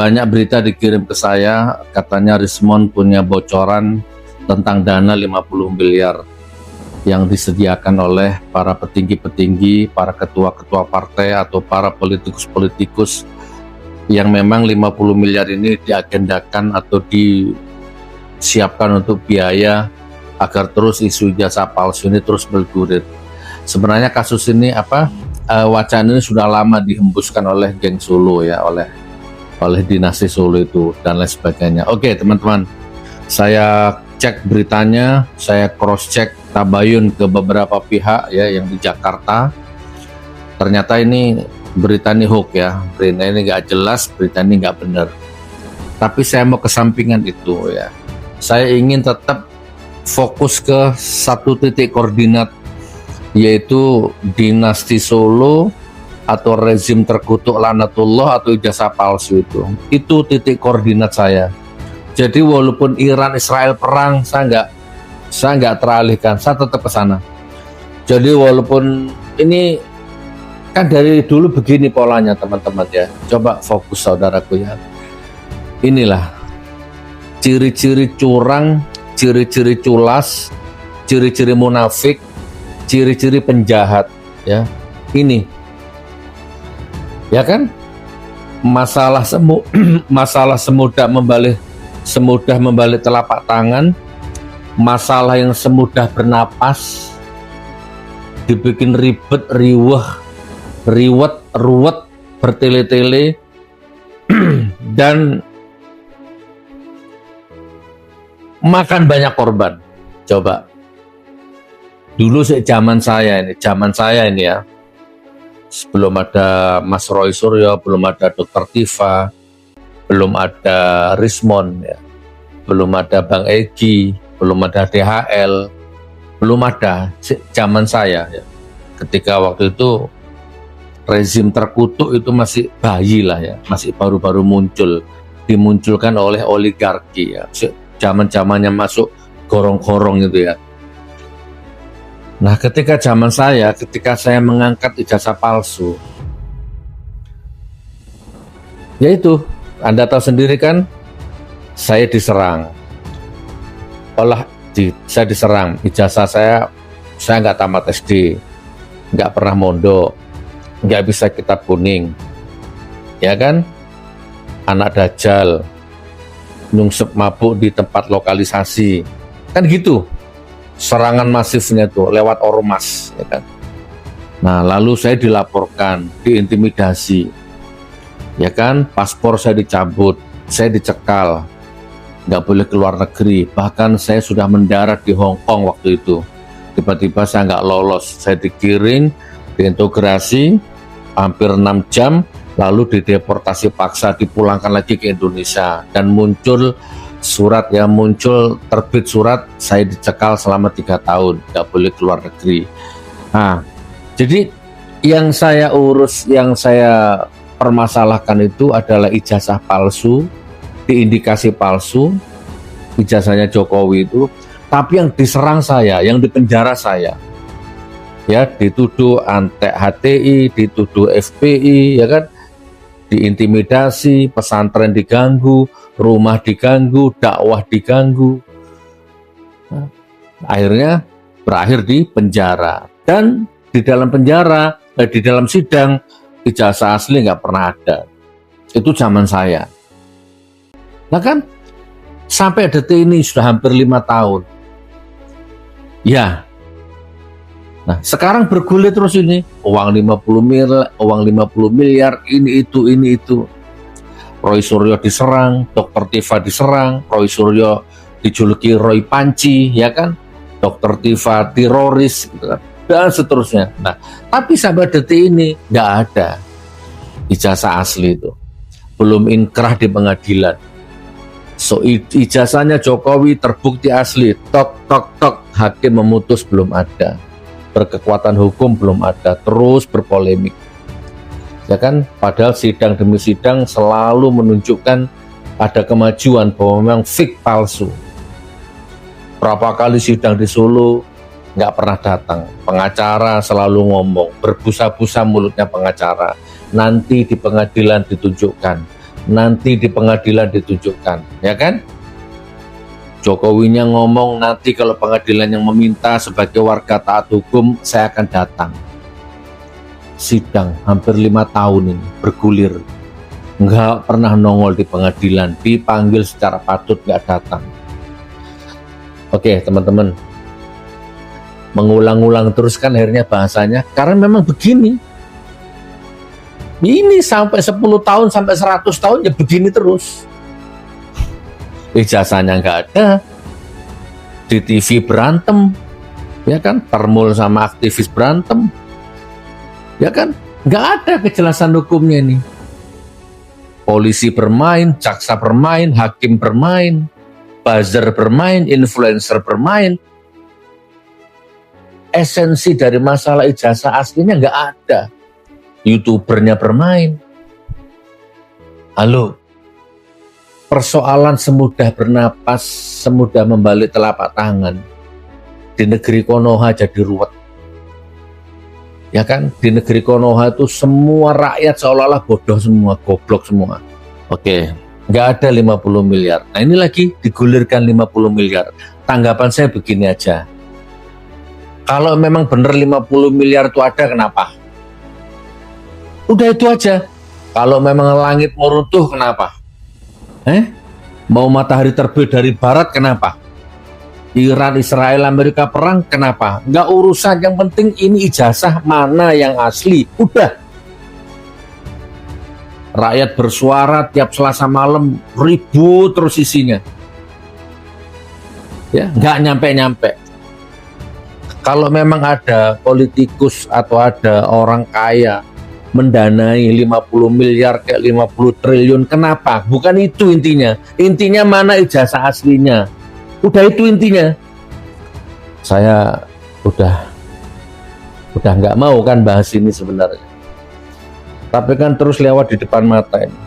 Banyak berita dikirim ke saya, katanya Rismon punya bocoran tentang dana 50 miliar yang disediakan oleh para petinggi-petinggi, para ketua-ketua partai atau para politikus-politikus yang memang 50 miliar ini diagendakan atau disiapkan untuk biaya agar terus isu ijazah palsu ini terus bergulir. Sebenarnya kasus ini wacana ini sudah lama dihembuskan oleh geng Solo ya, oleh dinasti Solo itu dan lain sebagainya. Oke teman-teman, saya cek beritanya, saya cross check tabayun ke beberapa pihak ya yang di Jakarta. Ternyata ini berita ini hoax ya, berita ini nggak jelas, berita ini nggak benar. Tapi saya mau kesampingan itu ya. Saya ingin tetap fokus ke satu titik koordinat, yaitu dinasti Solo atau rezim terkutuk laknatullah atau ijazah palsu itu titik koordinat saya. Jadi walaupun Iran Israel perang, saya nggak teralihkan, saya tetap ke sana. Jadi walaupun ini kan dari dulu begini polanya teman-teman ya, coba fokus saudaraku ya. Inilah ciri-ciri curang, ciri-ciri culas, ciri-ciri munafik, ciri-ciri penjahat ya. Ini ya kan, masalah semudah membalik telapak tangan, masalah yang semudah bernapas dibikin ribet, riwet, bertele-tele dan makan banyak korban. Coba dulu zaman saya ini ya, sebelum ada Mas Roy Suryo, belum ada Dr. Tifa, belum ada Rismon ya, belum ada Bang Egi, belum ada DHL, belum ada zaman saya ya. Ketika waktu itu rezim terkutuk itu masih bayi lah ya, masih baru-baru muncul, dimunculkan oleh oligarki ya, zaman-zamannya masuk gorong-gorong gitu ya. Nah ketika saya mengangkat ijazah palsu, yaitu Anda tahu sendiri kan, saya diserang. Saya diserang, ijazah saya nggak tamat SD, nggak pernah mondok, nggak bisa kitab kuning, ya kan, anak dajjal, nyungsep mabuk di tempat lokalisasi, kan gitu. Serangan masifnya tuh lewat ormas ya kan. Nah lalu saya dilaporkan, diintimidasi ya kan, paspor saya dicabut, saya dicekal, nggak boleh keluar negeri, bahkan saya sudah mendarat di Hong Kong waktu itu. Tiba-tiba saya nggak lolos, saya digiring, diintegrasi hampir 6 jam, lalu dideportasi paksa, dipulangkan lagi ke Indonesia, dan terbit surat saya dicekal selama 3 tahun, nggak boleh keluar negeri. Nah, jadi yang saya permasalahkan itu adalah ijazah palsu, diindikasi palsu, ijazahnya Jokowi itu, tapi yang diserang saya, yang dipenjara saya, ya dituduh antek HTI, dituduh FPI, ya kan, diintimidasi, pesantren diganggu, rumah diganggu, dakwah diganggu. Nah, akhirnya berakhir di penjara. Dan di dalam penjara, di dalam sidang, ijazah asli nggak pernah ada. Itu zaman saya. Nah kan, sampai detik ini sudah hampir 5 tahun. Ya. Nah, sekarang bergulir terus ini, uang 50 miliar, ini itu. Roy Suryo diserang, Dr. Tifa diserang, Roy Suryo dijuluki Roy Panci, ya kan, Dr. Tifa teroris, gitu kan, dan seterusnya. Nah, tapi sampai detik ini nggak ada ijazah asli itu, belum inkrah di pengadilan. So ijazahnya Jokowi terbukti asli, tok, hakim memutus belum ada, berkekuatan hukum belum ada, terus berpolemik. Ya kan, padahal sidang demi sidang selalu menunjukkan ada kemajuan bahwa memang fake palsu. Berapa kali sidang di Solo nggak pernah datang, pengacara selalu ngomong, berbusa-busa mulutnya pengacara, nanti di pengadilan ditunjukkan. nanti di pengadilan ditunjukkan, ya kan? Jokowinya ngomong nanti kalau pengadilan yang meminta sebagai warga taat hukum, saya akan datang. Sidang hampir 5 tahun ini bergulir, nggak pernah nongol di pengadilan, dipanggil secara patut nggak datang. Oke teman-teman, mengulang-ulang terus kan akhirnya bahasanya, karena memang begini. Ini sampai 10 tahun sampai 100 tahun ya begini terus. Ijazahnya nggak ada, di TV berantem, ya kan, Permul sama aktivis berantem, ya kan, nggak ada kejelasan hukumnya ini. Polisi bermain, jaksa bermain, hakim bermain, buzzer bermain, influencer bermain. Esensi dari masalah ijazah aslinya nggak ada. YouTubernya bermain. Halo, persoalan semudah bernapas, semudah membalik telapak tangan. Di negeri Konoha jadi ruwet. Ya kan, di negeri Konoha itu semua rakyat seolah-olah bodoh semua, goblok semua. Oke, nggak ada 50 miliar. Nah ini lagi digulirkan 50 miliar. Tanggapan saya begini aja. Kalau memang benar 50 miliar itu ada, kenapa? Udah itu aja. Kalau memang langit mau runtuh, kenapa? Mau matahari terbit dari barat, kenapa? Iran, Israel, Amerika perang, kenapa? Nggak urusan, yang penting ini ijazah mana yang asli. Udah. Rakyat bersuara tiap Selasa malam, ribut terus isinya. Ya, nggak nyampe-nyampe. Kalau memang ada politikus atau ada orang kaya mendanai 50 miliar kayak 50 triliun, kenapa? Bukan itu intinya. Intinya mana ijazah aslinya. Udah itu intinya. Saya udah nggak mau kan bahas ini sebenarnya. Tapi kan terus lewat di depan mata ini.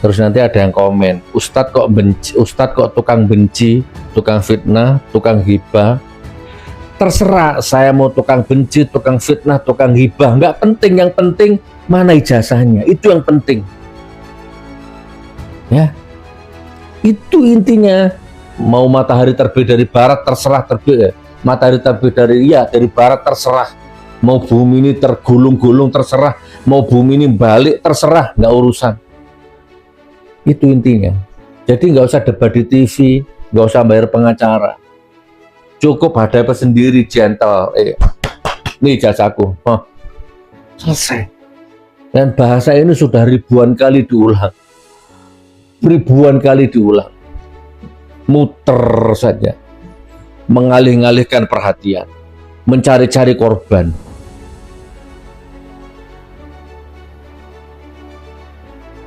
Terus nanti ada yang komen, Ustadz kok benci, Ustadz kok tukang benci, tukang fitnah, tukang hibah. Terserah saya mau tukang benci, tukang fitnah, tukang hibah, nggak penting. Yang penting mana ijazahnya, itu yang penting. Ya, itu intinya. Mau matahari terbit dari barat, terserah terbit ya. Matahari terbit dari barat, terserah. Mau bumi ini tergulung-gulung, terserah. Mau bumi ini balik, terserah, nggak urusan. Itu intinya. Jadi nggak usah debat di TV, nggak usah bayar pengacara. Cukup hadapi sendiri, gentle. Ini ijazahku. Selesai. Dan bahasa ini sudah ribuan kali diulang. Ribuan kali diulang. Muter saja. Mengalih-alihkan perhatian. Mencari-cari korban.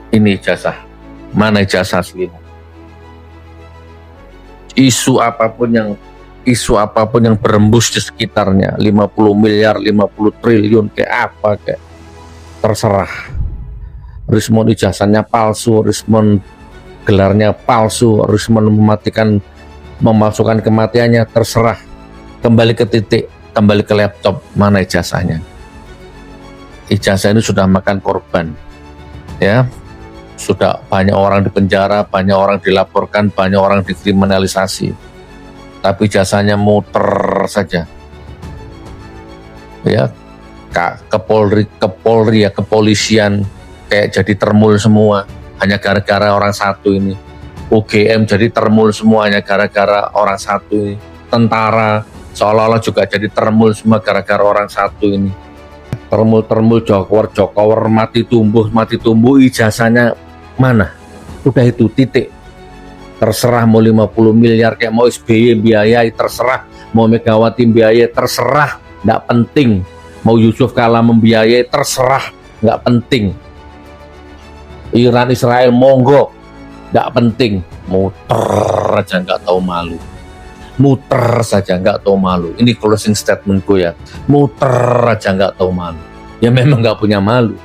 Ini ijazah. Mana ijazah aslinya? Isu apapun yang berembus di sekitarnya, 50 miliar, 50 triliun, kayak apa, kayak terserah. Rismon ijazahnya palsu, Rismon gelarnya palsu, Rismon memasukkan kematiannya, terserah. Kembali ke titik, kembali ke laptop, mana ijazahnya? Ijazah ini sudah makan korban, ya. Sudah banyak orang di penjara, banyak orang dilaporkan, banyak orang dikriminalisasi. Tapi jasanya muter saja. Ya, Kepolri ya, kepolisian kayak jadi termul semua hanya gara-gara orang satu ini. UGM jadi termul semuanya gara-gara orang satu ini. Tentara seolah-olah juga jadi termul semua gara-gara orang satu ini. Termul Jokower mati tumbuh ijazahnya mana? Udah itu titik. Terserah mau 50 miliar kayak mau SBY biayai, terserah. Mau Megawati biayai, terserah. Nggak penting. Mau Yusuf Kala membiayai, terserah. Nggak penting. Iran, Israel, monggo. Nggak penting. Muter aja nggak tahu malu. Muter saja nggak tahu malu. Ini closing statementku ya. Muter aja nggak tahu malu. Ya memang nggak punya malu.